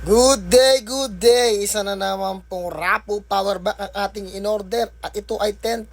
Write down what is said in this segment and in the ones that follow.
Good day! Isa na naman pong Rapo power bank ang ating in-order at ito ay 10,000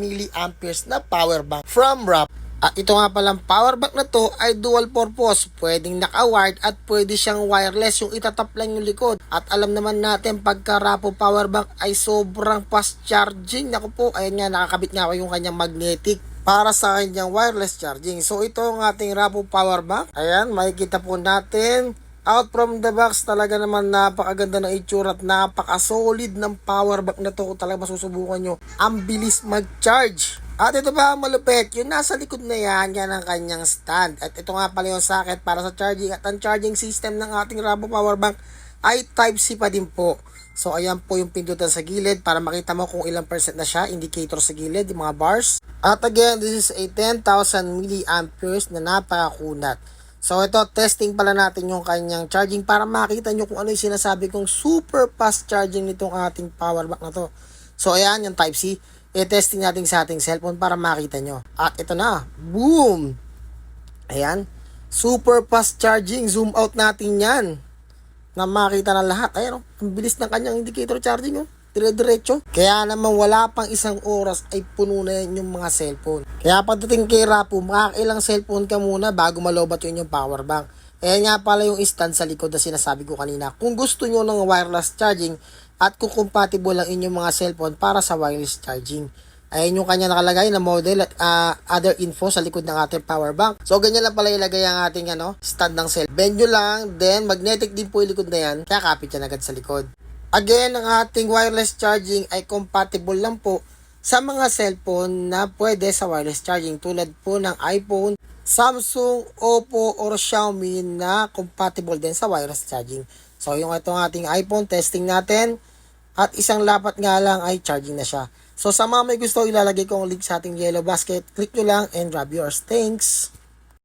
milliamperes na power bank from Rapo. At ito nga palang power bank na to ay dual purpose. Pwedeng naka-wired at pwede siyang wireless yung itatap lang yung likod. At alam naman natin pagka Rapo power bank ay sobrang fast charging. Naku po, ayan nga nakakabit nga ako yung kanyang magnetic para sa kanyang wireless charging. So ito ang ating Rapo power bank. Ayan, makikita po natin. Out from the box, talaga naman napakaganda ng itsura at napaka-solid ng power bank na to kung talaga masusubukan nyo. Ang bilis mag-charge. At ito pa malupit, yung nasa likod na yan ang kanyang stand. At ito nga pala yung socket para sa charging. At ang charging system ng ating Rapo power bank ay Type-C pa din po. So ayan po yung pindutan sa gilid para makita mo kung ilang percent na siya. Indicator sa gilid, yung mga bars. At again, this is a 10,000 milliamperes na napakakunat. So ito, testing pala natin yung kanyang charging para makita nyo kung ano yung sinasabi kong super fast charging nitong ating power bank na to. So ayan, yung Type-C. I-testing natin sa ating cellphone para makita nyo. At ito na, boom! Ayan, super fast charging. Zoom out natin yan na makita na lahat. Ayan, ang bilis ng kanyang indicator charging. Dire-diretso. Kaya naman wala pang isang oras ay puno na yan yung mga cellphone. Kaya pagdating kay Rapo, makakailang cellphone ka muna bago malobat yun yung power bank. Ayan nga pala yung stand sa likod na sinasabi ko kanina. Kung gusto nyo ng wireless charging at kung compatible lang inyong mga cellphone para sa wireless charging. Ayan yung kanya nakalagay na model at other info sa likod ng ating power bank. So ganyan lang pala ilagay ang ating stand ng cell. Bend nyo lang, then magnetic din po yung likod na yan. Kaya kapit yan agad sa likod. Again, ang ating wireless charging ay compatible lang po sa mga cellphone na pwede sa wireless charging tulad po ng iPhone, Samsung, Oppo, or Xiaomi na compatible din sa wireless charging. So yung itong ating iPhone, testing natin at isang lapat nga lang ay charging na siya. So sa mga may gusto, ilalagay ko ang link sa ating yellow basket. Click nyo lang and grab yours. Thanks!